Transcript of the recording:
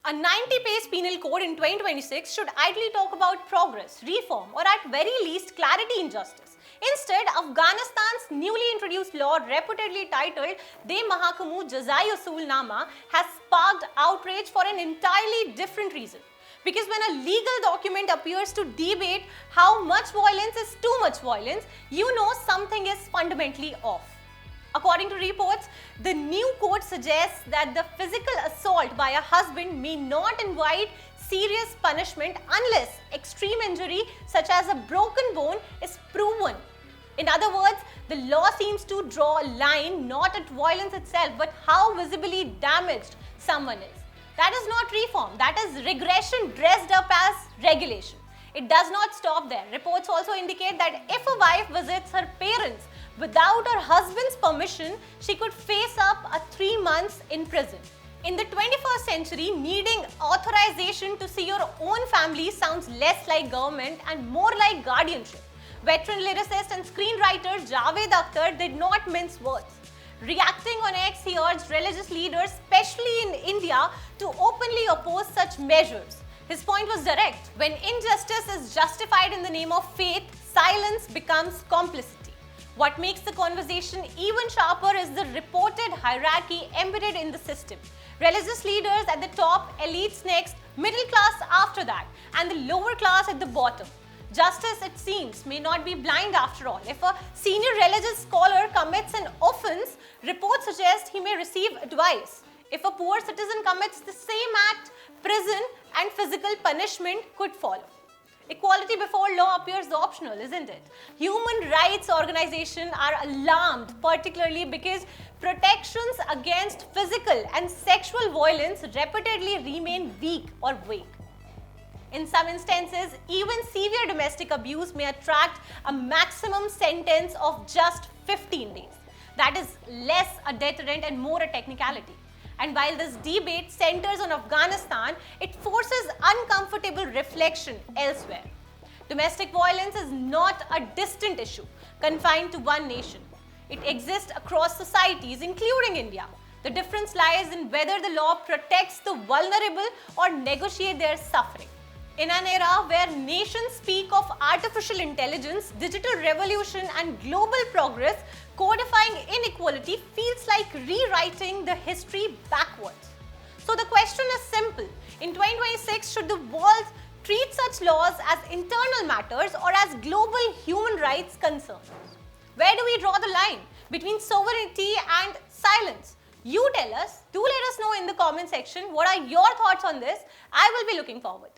A 90-page penal code in 2026 should ideally talk about progress, reform, or at very least clarity in justice. Instead, Afghanistan's newly introduced law, reputedly titled De Mahakamu Jazai Usul Nama, has sparked outrage for an entirely different reason. Because when a legal document appears to debate how much violence is too much violence, you know something is fundamentally off. According to reports, the new code suggests that the physical assault by a husband may not invite serious punishment unless extreme injury such as a broken bone is proven. In other words, the law seems to draw a line not at violence itself but how visibly damaged someone is. That is not reform, that is regression dressed up as regulation. It does not stop there. Reports also indicate that if a wife visits her parents without her husband's permission, she could face up a 3 months in prison. In the 21st century, needing authorization to see your own family sounds less like government and more like guardianship. Veteran lyricist and screenwriter Javed Akhtar did not mince words. Reacting on X, he urged religious leaders, especially in India, to openly oppose such measures. His point was direct. When injustice is justified in the name of faith, silence becomes complicity. What makes the conversation even sharper is the reported hierarchy embedded in the system. Religious leaders at the top, elites next, middle class after that, and the lower class at the bottom. Justice, it seems, may not be blind after all. If a senior religious scholar commits an offense, reports suggest he may receive advice. If a poor citizen commits the same act, prison and physical punishment could follow. Equality before law appears optional, isn't it? Human rights organizations are alarmed, particularly because protections against physical and sexual violence repeatedly remain weak or vague. In some instances, even severe domestic abuse may attract a maximum sentence of just 15 days. That is less a deterrent and more a technicality. And while this debate centers on Afghanistan, it forces uncomfortable reflection elsewhere. Domestic violence is not a distant issue confined to one nation. It exists across societies, including India. The difference lies in whether the law protects the vulnerable or negotiates their suffering. In an era where nations speak of artificial intelligence, digital revolution, and global progress, codifying inequality feels like rewriting the history backwards. So the question is simple. In 2026, should the world treat such laws as internal matters or as global human rights concerns? Where do we draw the line between sovereignty and silence? You tell us. Do let us know in the comment section what are your thoughts on this. I will be looking forward.